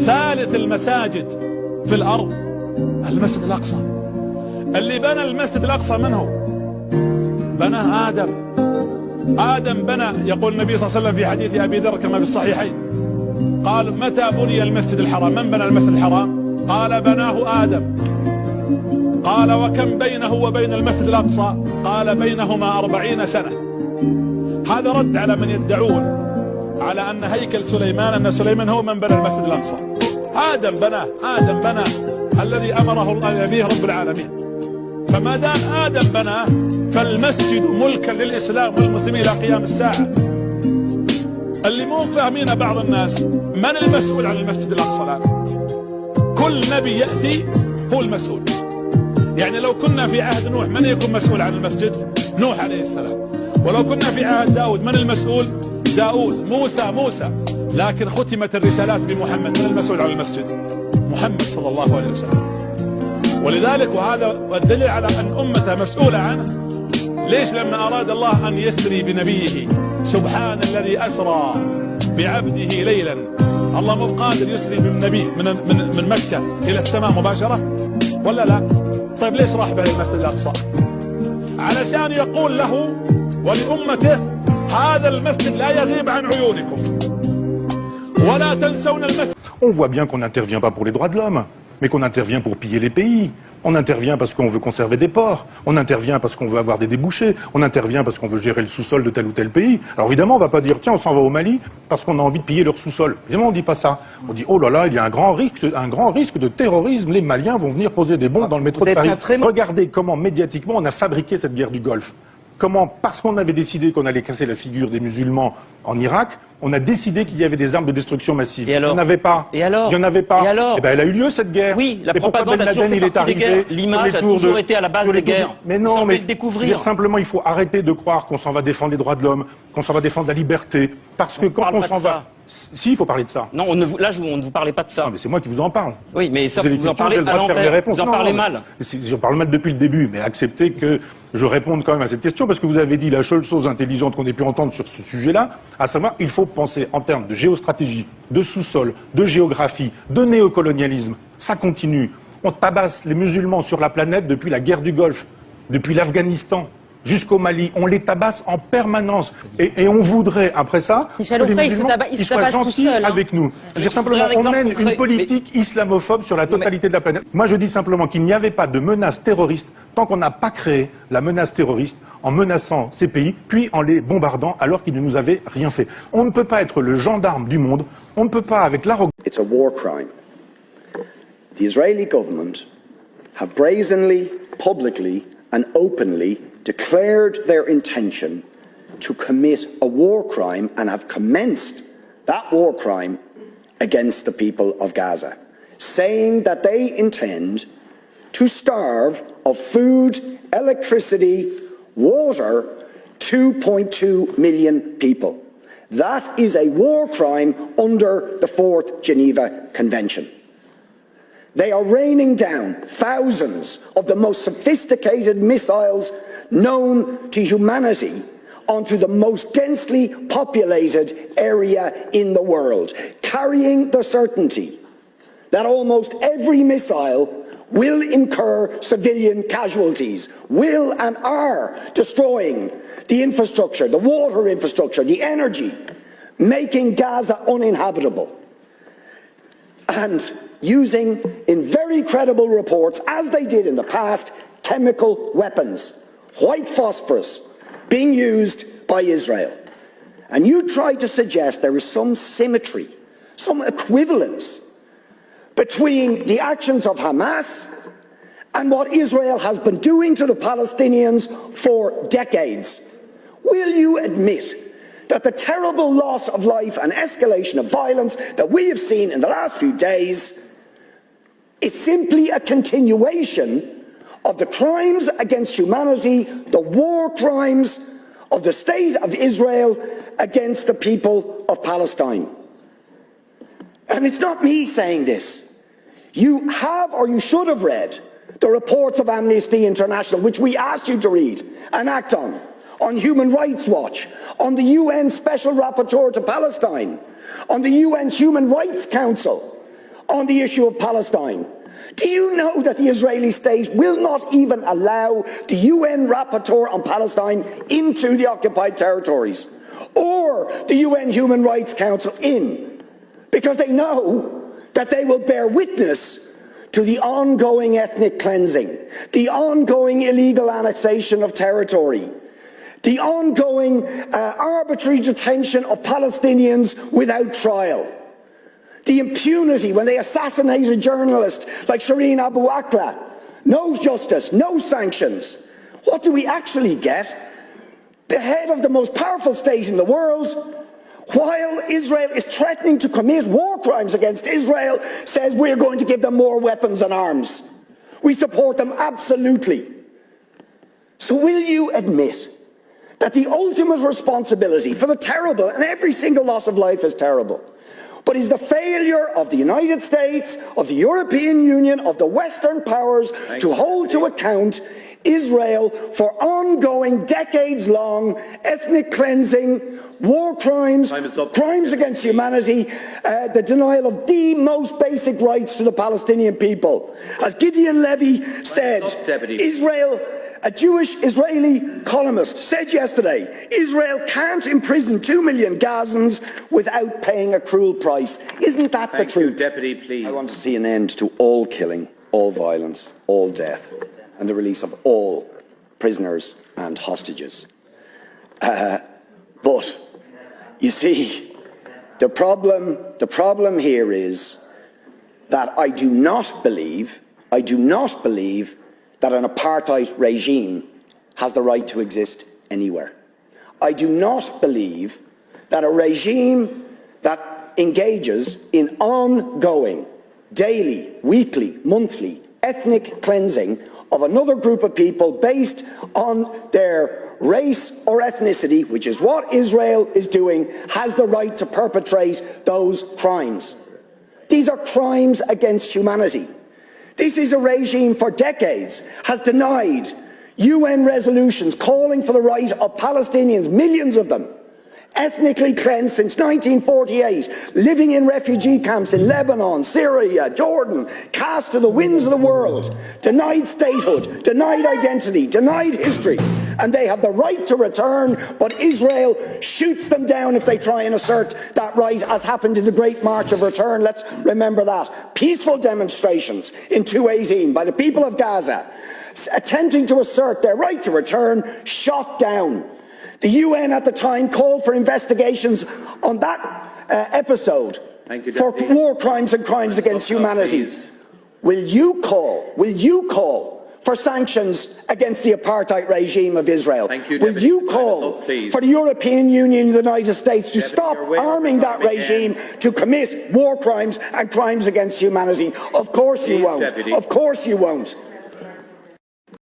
ثالث المساجد في الأرض المسجد الأقصى. اللي بنى المسجد الأقصى من هو؟ بناه آدم. آدم بنى، يقول النبي صلى الله عليه وسلم في حديث أبي ذر كما في الصحيحين، قال متى بني المسجد الحرام؟ من بنى المسجد الحرام؟ قال بناه آدم. قال وكم بينه وبين المسجد الأقصى؟ قال بينهما 40 سنة. هذا رد على من يدعون على أن هيكل سليمان، أن سليمان هو من بنى المسجد الأقصى. آدم بناه، آدم بناه الذي أمره الله به رب العالمين. فما دام آدم بناه فالمسجد ملكا للإسلام والمسلمين إلى قيام الساعة. اللي مو فاهمين بعض الناس، من المسؤول عن المسجد الأقصى الآن؟ كل نبي يأتي هو المسؤول. يعني لو كنا في عهد نوح من يكون مسؤول عن المسجد؟ نوح عليه السلام. ولو كنا في عهد داود من المسؤول؟ داود. موسى. لكن ختمت الرسالات بمحمد، من المسؤول عن المسجد؟ محمد صلى الله عليه وسلم. ولذلك وهذا الدليل على أن أمته مسؤولة عنه. ليش؟ لما أراد الله أن يسري بنبيه، سبحان الذي أسرى بعبده ليلا. الله مو قادر يسري بالنبي من مكة إلى السماء مباشرة ولا لا؟ طيب ليش راح بين المسجد الأقصى؟ علشان يقول له ولأمته هذا المسجد لا يغيب عن عيونكم ولا تنسون المسجد. On voit bien qu'on n'intervient pas pour les droits de l'homme, mais qu'on intervient pour piller les pays. On intervient parce qu'on veut conserver des ports, on intervient parce qu'on veut avoir des débouchés, on intervient parce qu'on veut gérer le sous-sol de tel ou tel pays. Alors évidemment, on ne va pas dire tiens, on s'en va au Mali parce qu'on a envie de piller leur sous-sol. Évidemment, on ne dit pas ça. On dit oh là là, il y a un grand risque de terrorisme, les Maliens vont venir poser des bombes dans le métro de Paris. Regardez comment médiatiquement on a fabriqué cette guerre du Golfe. Comment, parce qu'on avait décidé qu'on allait casser la figure des musulmans en Irak, on a décidé qu'il y avait des armes de destruction massive. Et alors? Il n'y en avait pas. Et alors? Il n'y en avait pas. Et alors? Eh ben, elle a eu lieu cette guerre. Oui, la propagande a toujours fait partie des guerres. L'image a toujours été à la base des guerres. Mais non, mais découvrir. Simplement, il faut arrêter de croire qu'on s'en va défendre les droits de l'homme, qu'on s'en va défendre la liberté. Parce que quand on s'en va... Si, il faut parler de ça. Non, on ne vous parlez pas de ça. Non, mais c'est moi qui vous en parle. Oui, mais ça, vous en parlez à l'envers. Vous en parlez mal. Je parle mal depuis le début, mais acceptez que je réponde quand même à cette question, parce que vous avez dit la seule chose intelligente qu'on ait pu entendre sur ce sujet-là, à savoir, il faut penser en termes de géostratégie, de sous-sol, de géographie, de néocolonialisme. Ça continue. On tabasse les musulmans sur la planète depuis la guerre du Golfe, depuis l'Afghanistan, jusqu'au Mali. On les tabasse en permanence. Et on voudrait, après ça, que les musulmans soient gentils avec nous. C'est-à-dire simplement, on mène une politique islamophobe sur la totalité de la planète. Moi, je dis simplement qu'il n'y avait pas de menace terroriste tant qu'on n'a pas créé la menace terroriste en menaçant ces pays, puis en les bombardant alors qu'ils ne nous avaient rien fait. On ne peut pas être le gendarme du monde. On ne peut pas, avec l'arrogance... It's a war crime. The Israeli government have brazenly, publicly and openly declared their intention to commit a war crime and have commenced that war crime against the people of Gaza, saying that they intend to starve of food, electricity, water 2.2 million people. That is a war crime under the 4th Geneva Convention. They are raining down thousands of the most sophisticated missiles known to humanity onto the most densely populated area in the world, carrying the certainty that almost every missile will incur civilian casualties, will and are destroying the infrastructure, the water infrastructure, the energy, making Gaza uninhabitable. And using, in very credible reports, as they did in the past, chemical weapons, white phosphorus, being used by Israel. And you try to suggest there is some symmetry, some equivalence between the actions of Hamas and what Israel has been doing to the Palestinians for decades. Will you admit that the terrible loss of life and escalation of violence that we have seen in the last few days is simply a continuation of the crimes against humanity, the war crimes of the state of Israel against the people of Palestine? And it's not me saying this. You have, or you should have read, the reports of Amnesty International, which we asked you to read and act on Human Rights Watch, on the UN Special Rapporteur to Palestine, on the UN Human Rights Council, on the issue of Palestine? Do you know that the Israeli state will not even allow the UN rapporteur on Palestine into the occupied territories, or the UN Human Rights Council in, because they know that they will bear witness to the ongoing ethnic cleansing, the ongoing illegal annexation of territory, the ongoing arbitrary detention of Palestinians without trial, the impunity when they assassinate a journalist like Shireen Abu Akleh. No justice, no sanctions. What do we actually get? The head of the most powerful state in the world, while Israel is threatening to commit war crimes against Israel, says we're going to give them more weapons and arms. We support them absolutely. So will you admit that the ultimate responsibility for the terrible, and every single loss of life is terrible, but is the failure of the United States, of the European Union, of the Western powers to hold to account Israel for ongoing, decades-long ethnic cleansing, war crimes, crimes against humanity, the denial of the most basic rights to the Palestinian people? As Gideon Levy said, Israel, a Jewish Israeli columnist, said yesterday, Israel can't imprison 2 million Gazans without paying a cruel price. Isn't that the truth? Deputy, please. I want to see an end to all killing, all violence, all death, and the release of all prisoners and hostages. But you see, the problem here is that I do not believe that an apartheid regime has the right to exist anywhere. I do not believe that a regime that engages in ongoing, daily, weekly, monthly, ethnic cleansing of another group of people based on their race or ethnicity, which is what Israel is doing, has the right to perpetrate those crimes. These are crimes against humanity. This is a regime for decades has denied UN resolutions calling for the right of Palestinians, millions of them, ethnically cleansed since 1948, living in refugee camps in Lebanon, Syria, Jordan, cast to the winds of the world, denied statehood, denied identity, denied history, and they have the right to return, but Israel shoots them down if they try and assert that right, as happened in the Great March of Return. Let's remember that. Peaceful demonstrations in 2018 by the people of Gaza, attempting to assert their right to return, shot down. The UN at the time called for investigations on that episode for war crimes and crimes against humanity. Will you call for sanctions against the apartheid regime of Israel? Will you call for the European Union and the United States to stop arming that regime to commit war crimes and crimes against humanity? Of course you won't. Of course you won't.